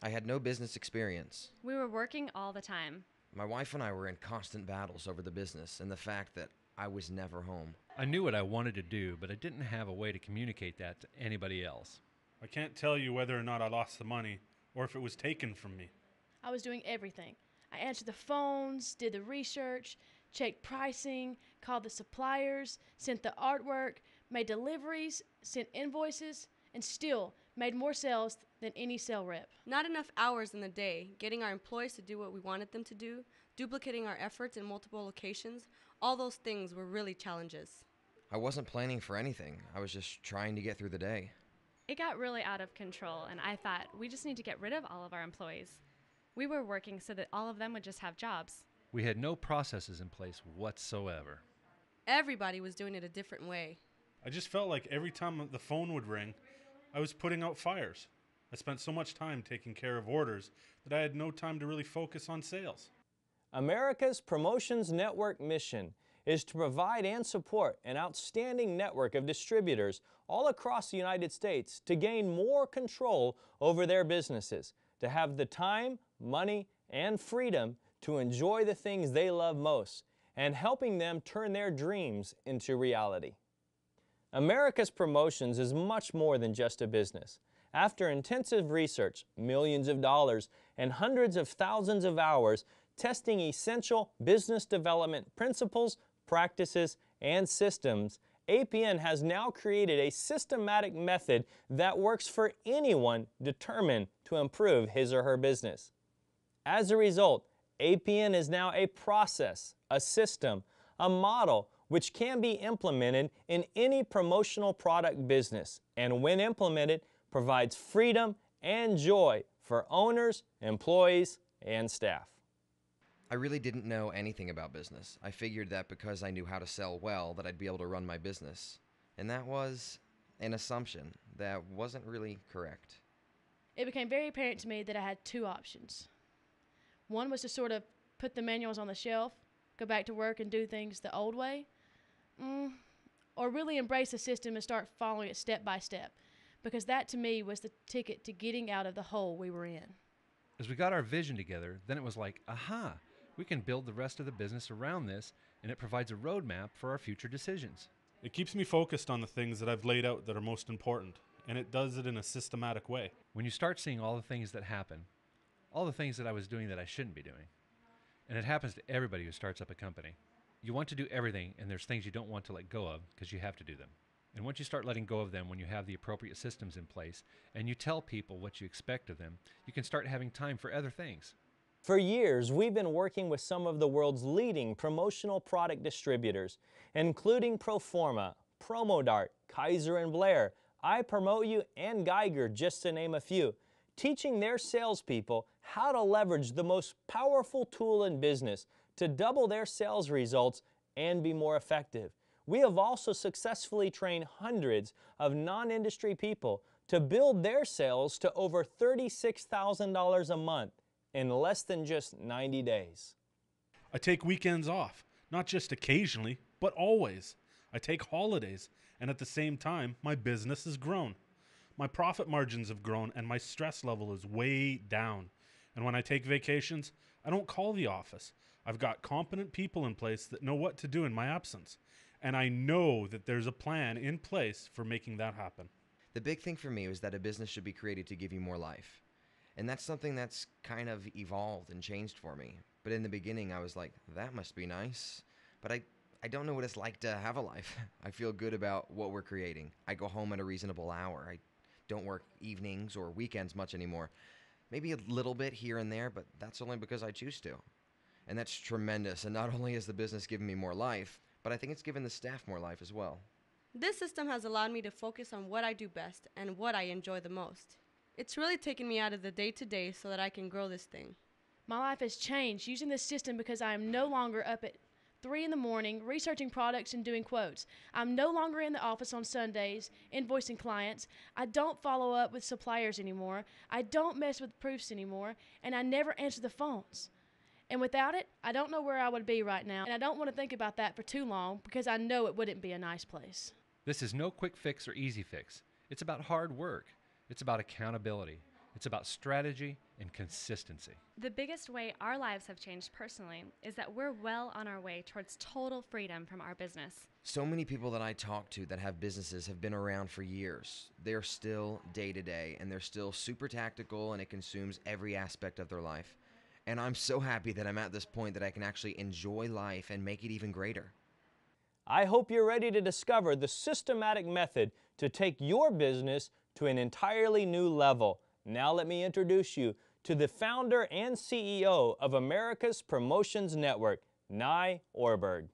I had no business experience. We were working all the time. My wife and I were in constant battles over the business and the fact that I was never home. I knew what I wanted to do, but I didn't have a way to communicate that to anybody else. I can't tell you whether or not I lost the money or if it was taken from me. I was doing everything. I answered the phones, did the research, checked pricing, called the suppliers, sent the artwork, made deliveries, sent invoices, and still made more sales than any sale rep. Not enough hours in the day, getting our employees to do what we wanted them to do, duplicating our efforts in multiple locations, all those things were really challenges. I wasn't planning for anything. I was just trying to get through the day. It got really out of control, and I thought we just need to get rid of all of our employees. We were working so that all of them would just have jobs. We had no processes in place whatsoever. Everybody was doing it a different way. I just felt like every time the phone would ring, I was putting out fires. I spent so much time taking care of orders that I had no time to really focus on sales. America's Promotions Network mission is to provide and support an outstanding network of distributors all across the United States to gain more control over their businesses, to have the time, money, and freedom to enjoy the things they love most, and helping them turn their dreams into reality. America's Promotions is much more than just a business. After intensive research, millions of dollars, and hundreds of thousands of hours testing essential business development principles, practices, and systems, APN has now created a systematic method that works for anyone determined to improve his or her business. As a result, APN is now a process, a system, a model which can be implemented in any promotional product business, and when implemented, provides freedom and joy for owners, employees, and staff. I really didn't know anything about business. I figured that because I knew how to sell well that I'd be able to run my business. And that was an assumption that wasn't really correct. It became very apparent to me that I had two options. One was to sort of put the manuals on the shelf, go back to work and do things the old way, or really embrace the system and start following it step by step, because that to me was the ticket to getting out of the hole we were in. As we got our vision together, then it was like, aha, we can build the rest of the business around this, and it provides a roadmap for our future decisions. It keeps me focused on the things that I've laid out that are most important, and it does it in a systematic way. When you start seeing all the things that happen, all the things that I was doing that I shouldn't be doing, and it happens to everybody who starts up a company. You want to do everything, and there's things you don't want to let go of because you have to do them. And once you start letting go of them, when you have the appropriate systems in place, and you tell people what you expect of them, you can start having time for other things. For years, we've been working with some of the world's leading promotional product distributors, including Proforma, Promodart, Kaiser & Blair, I Promote You, and Geiger, just to name a few, teaching their salespeople how to leverage the most powerful tool in business to double their sales results and be more effective. We have also successfully trained hundreds of non-industry people to build their sales to over $36,000 a month in less than just 90 days. I take weekends off, not just occasionally, but always. I take holidays, and at the same time, my business has grown. My profit margins have grown, and my stress level is way down. And when I take vacations, I don't call the office. I've got competent people in place that know what to do in my absence. And I know that there's a plan in place for making that happen. The big thing for me was that a business should be created to give you more life. And that's something that's kind of evolved and changed for me. But in the beginning, I was like, that must be nice. But I don't know what it's like to have a life. I feel good about what we're creating. I go home at a reasonable hour. I don't work evenings or weekends much anymore. Maybe a little bit here and there, but that's only because I choose to. And that's tremendous. And not only has the business given me more life, but I think it's given the staff more life as well. This system has allowed me to focus on what I do best and what I enjoy the most. It's really taken me out of the day-to-day so that I can grow this thing. My life has changed using this system because I am no longer up at 3 in the morning researching products and doing quotes. I'm no longer in the office on Sundays invoicing clients. I don't follow up with suppliers anymore. I don't mess with proofs anymore, and I never answer the phones. And without it, I don't know where I would be right now, and I don't want to think about that for too long because I know it wouldn't be a nice place. This is no quick fix or easy fix. It's about hard work. It's about accountability. It's about strategy and consistency. The biggest way our lives have changed personally is that we're well on our way towards total freedom from our business. So many people that I talk to that have businesses have been around for years. They're still day to day, and they're still super tactical, and it consumes every aspect of their life. And I'm so happy that I'm at this point that I can actually enjoy life and make it even greater. I hope you're ready to discover the systematic method to take your business to an entirely new level. Now let me introduce you to the founder and CEO of America's Promotions Network, Nye Ohrberg.